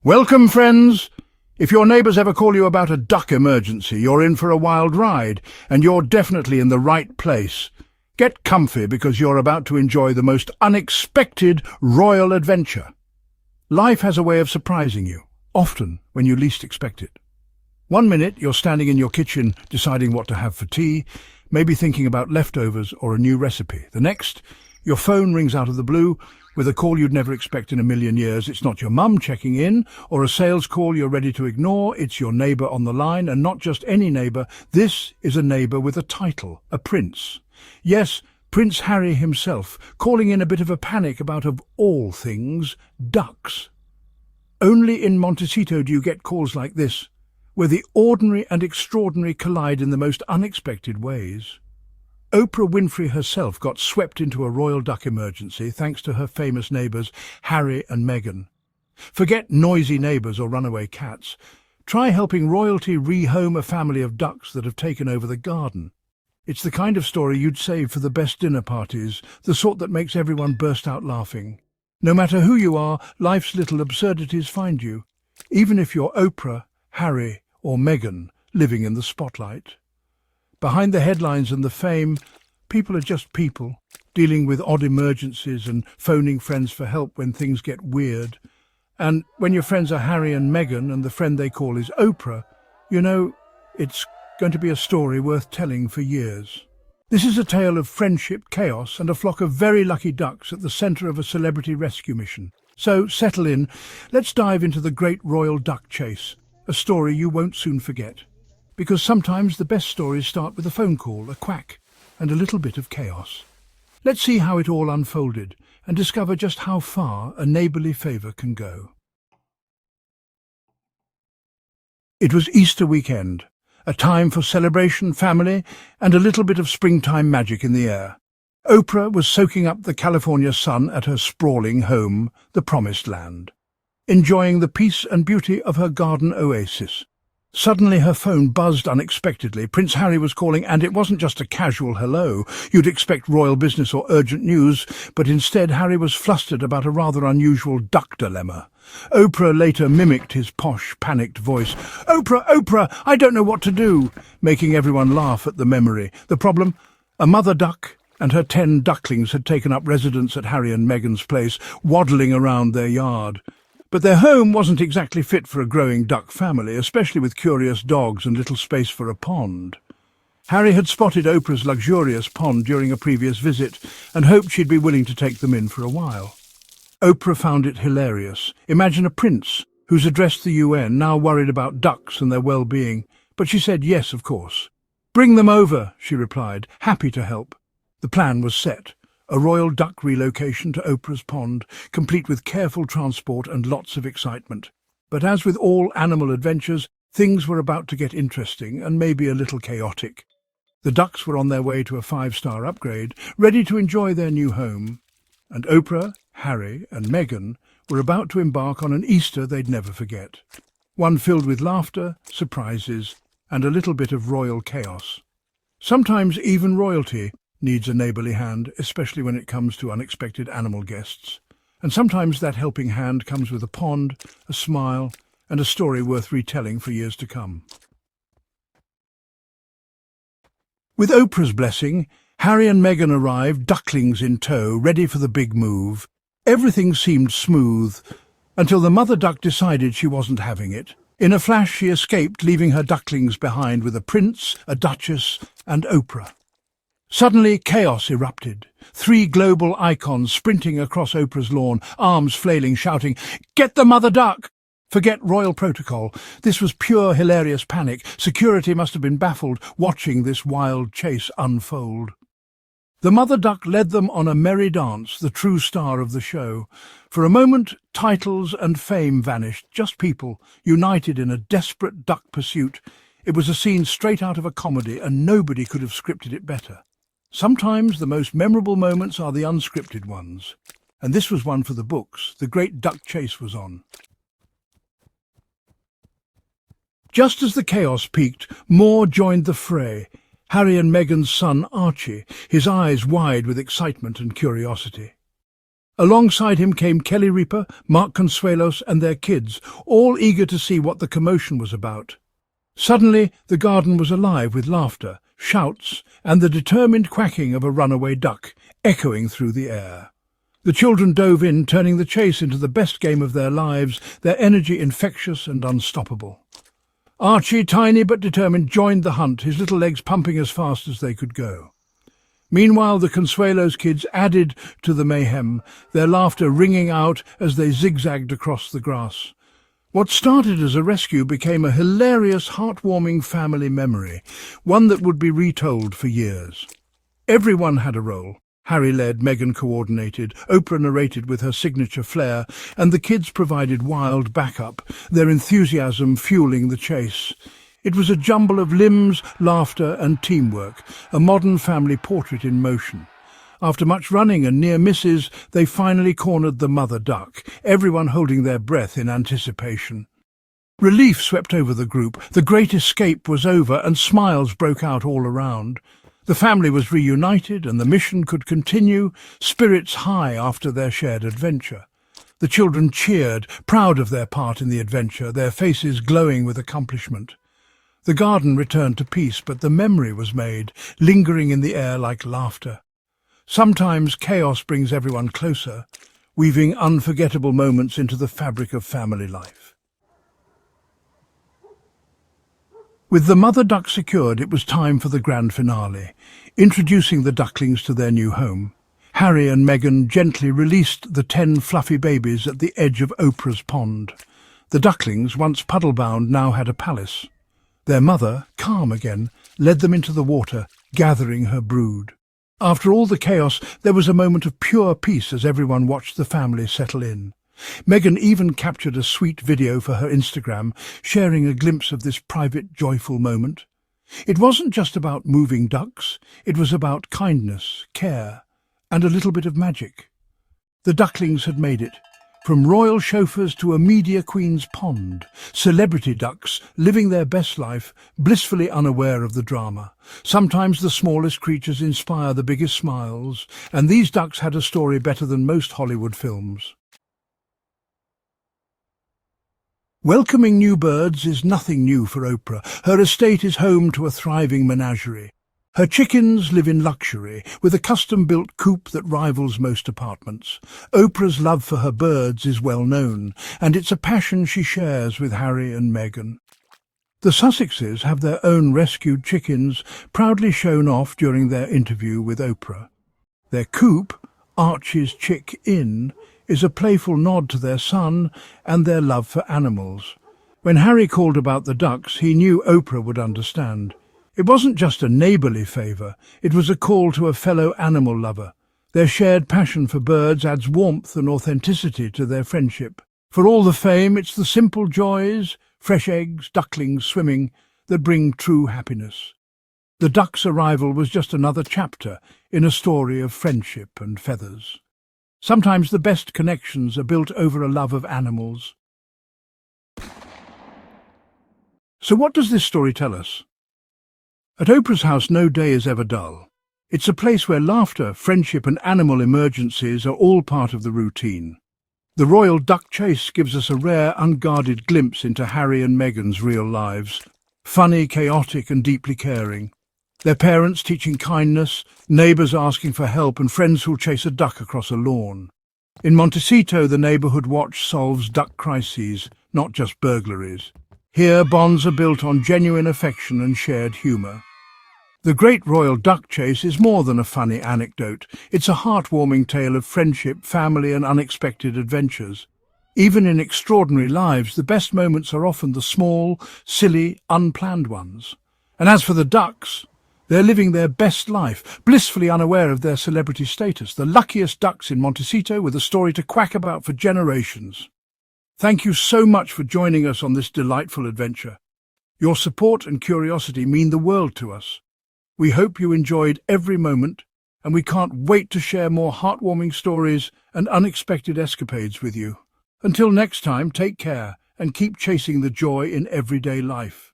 Welcome, friends! If your neighbours ever call you about a duck emergency, you're in for a wild ride, and you're definitely in the right place. Get comfy because you're about to enjoy the most unexpected royal adventure. Life has a way of surprising you, often when you least expect it. One minute you're standing in your kitchen deciding what to have for tea, maybe thinking about leftovers or a new recipe. The next, your phone rings out of the blue with a call you'd never expect in a million years. It's not your mum checking in or a sales call you're ready to ignore. It's your neighbour on the line, and not just any neighbour. This is a neighbour with a title, a prince. Yes, Prince Harry himself, calling in a bit of a panic about, of all things, ducks. Only in Montecito do you get calls like this, where the ordinary and extraordinary collide in the most unexpected ways. Oprah Winfrey herself got swept into a royal duck emergency thanks to her famous neighbours Harry and Meghan. Forget noisy neighbours or runaway cats. Try helping royalty rehome a family of ducks that have taken over the garden. It's the kind of story you'd save for the best dinner parties, the sort that makes everyone burst out laughing. No matter who you are, life's little absurdities find you, even if you're Oprah, Harry or Meghan living in the spotlight. Behind the headlines and the fame, people are just people, dealing with odd emergencies and phoning friends for help when things get weird. And when your friends are Harry and Meghan and the friend they call is Oprah, you know, it's going to be a story worth telling for years. This is a tale of friendship, chaos, and a flock of very lucky ducks at the centre of a celebrity rescue mission. So settle in, let's dive into the great royal duck chase, a story you won't soon forget. Because sometimes the best stories start with a phone call, a quack, and a little bit of chaos. Let's see how it all unfolded and discover just how far a neighbourly favour can go. It was Easter weekend, a time for celebration, family, and a little bit of springtime magic in the air. Oprah was soaking up the California sun at her sprawling home, the Promised Land, enjoying the peace and beauty of her garden oasis. Suddenly her phone buzzed unexpectedly. Prince Harry was calling, and it wasn't just a casual hello. You'd expect royal business or urgent news, but instead Harry was flustered about a rather unusual duck dilemma. Oprah later mimicked his posh, panicked voice. "Oprah, Oprah, I don't know what to do," making everyone laugh at the memory. The problem? A mother duck and her 10 ducklings had taken up residence at Harry and Meghan's place, waddling around their yard. But their home wasn't exactly fit for a growing duck family, especially with curious dogs and little space for a pond. Harry had spotted Oprah's luxurious pond during a previous visit and hoped she'd be willing to take them in for a while. Oprah found it hilarious. Imagine a prince who's addressed the UN, now worried about ducks and their well-being. But she said yes, of course. "Bring them over," she replied, happy to help. The plan was set. A royal duck relocation to Oprah's pond, complete with careful transport and lots of excitement. But as with all animal adventures, things were about to get interesting and maybe a little chaotic. The ducks were on their way to a 5-star upgrade, ready to enjoy their new home. And Oprah, Harry and Meghan were about to embark on an Easter they'd never forget. One filled with laughter, surprises, and a little bit of royal chaos. Sometimes even royalty needs a neighbourly hand, especially when it comes to unexpected animal guests. And sometimes that helping hand comes with a pond, a smile, and a story worth retelling for years to come. With Oprah's blessing, Harry and Meghan arrived, ducklings in tow, ready for the big move. Everything seemed smooth, until the mother duck decided she wasn't having it. In a flash she escaped, leaving her ducklings behind with a prince, a duchess, and Oprah. Suddenly, chaos erupted. 3 global icons sprinting across Oprah's lawn, arms flailing, shouting, "Get the mother duck!" Forget royal protocol. This was pure hilarious panic. Security must have been baffled, watching this wild chase unfold. The mother duck led them on a merry dance, the true star of the show. For a moment, titles and fame vanished, just people, united in a desperate duck pursuit. It was a scene straight out of a comedy, and nobody could have scripted it better. Sometimes the most memorable moments are the unscripted ones. And this was one for the books. The great duck chase was on. Just as the chaos peaked, more joined the fray. Harry and Meghan's son Archie, his eyes wide with excitement and curiosity. Alongside him came Kelly Ripa, Mark Consuelos and their kids, all eager to see what the commotion was about. Suddenly, the garden was alive with laughter, shouts, and the determined quacking of a runaway duck, echoing through the air. The children dove in, turning the chase into the best game of their lives, their energy infectious and unstoppable. Archie, tiny but determined, joined the hunt, his little legs pumping as fast as they could go. Meanwhile, the Consuelos kids added to the mayhem, their laughter ringing out as they zigzagged across the grass. What started as a rescue became a hilarious, heartwarming family memory, one that would be retold for years. Everyone had a role. Harry led, Meghan coordinated, Oprah narrated with her signature flair, and the kids provided wild backup, their enthusiasm fueling the chase. It was a jumble of limbs, laughter and teamwork, a modern family portrait in motion. After much running and near misses, they finally cornered the mother duck, everyone holding their breath in anticipation. Relief swept over the group. The great escape was over and smiles broke out all around. The family was reunited and the mission could continue, spirits high after their shared adventure. The children cheered, proud of their part in the adventure, their faces glowing with accomplishment. The garden returned to peace, but the memory was made, lingering in the air like laughter. Sometimes chaos brings everyone closer, weaving unforgettable moments into the fabric of family life. With the mother duck secured, it was time for the grand finale, introducing the ducklings to their new home. Harry and Meghan gently released the 10 fluffy babies at the edge of Oprah's pond. The ducklings, once puddle-bound, now had a palace. Their mother, calm again, led them into the water, gathering her brood. After all the chaos, there was a moment of pure peace as everyone watched the family settle in. Meghan even captured a sweet video for her Instagram, sharing a glimpse of this private, joyful moment. It wasn't just about moving ducks, it was about kindness, care, and a little bit of magic. The ducklings had made it. From royal chauffeurs to a media queen's pond, celebrity ducks living their best life, blissfully unaware of the drama. Sometimes the smallest creatures inspire the biggest smiles, and these ducks had a story better than most Hollywood films. Welcoming new birds is nothing new for Oprah. Her estate is home to a thriving menagerie. Her chickens live in luxury, with a custom-built coop that rivals most apartments. Oprah's love for her birds is well known, and it's a passion she shares with Harry and Meghan. The Sussexes have their own rescued chickens, proudly shown off during their interview with Oprah. Their coop, Archie's Chick Inn, is a playful nod to their son and their love for animals. When Harry called about the ducks, he knew Oprah would understand. It wasn't just a neighbourly favour, it was a call to a fellow animal lover. Their shared passion for birds adds warmth and authenticity to their friendship. For all the fame, it's the simple joys, fresh eggs, ducklings swimming, that bring true happiness. The ducks' arrival was just another chapter in a story of friendship and feathers. Sometimes the best connections are built over a love of animals. So what does this story tell us? At Oprah's house, no day is ever dull. It's a place where laughter, friendship and animal emergencies are all part of the routine. The royal duck chase gives us a rare, unguarded glimpse into Harry and Meghan's real lives. Funny, chaotic and deeply caring. Their parents teaching kindness, neighbours asking for help and friends who'll chase a duck across a lawn. In Montecito, the Neighbourhood Watch solves duck crises, not just burglaries. Here, bonds are built on genuine affection and shared humour. The Great Royal Duck Chase is more than a funny anecdote. It's a heartwarming tale of friendship, family and unexpected adventures. Even in extraordinary lives, the best moments are often the small, silly, unplanned ones. And as for the ducks, they're living their best life, blissfully unaware of their celebrity status, the luckiest ducks in Montecito with a story to quack about for generations. Thank you so much for joining us on this delightful adventure. Your support and curiosity mean the world to us. We hope you enjoyed every moment, and we can't wait to share more heartwarming stories and unexpected escapades with you. Until next time, take care and keep chasing the joy in everyday life.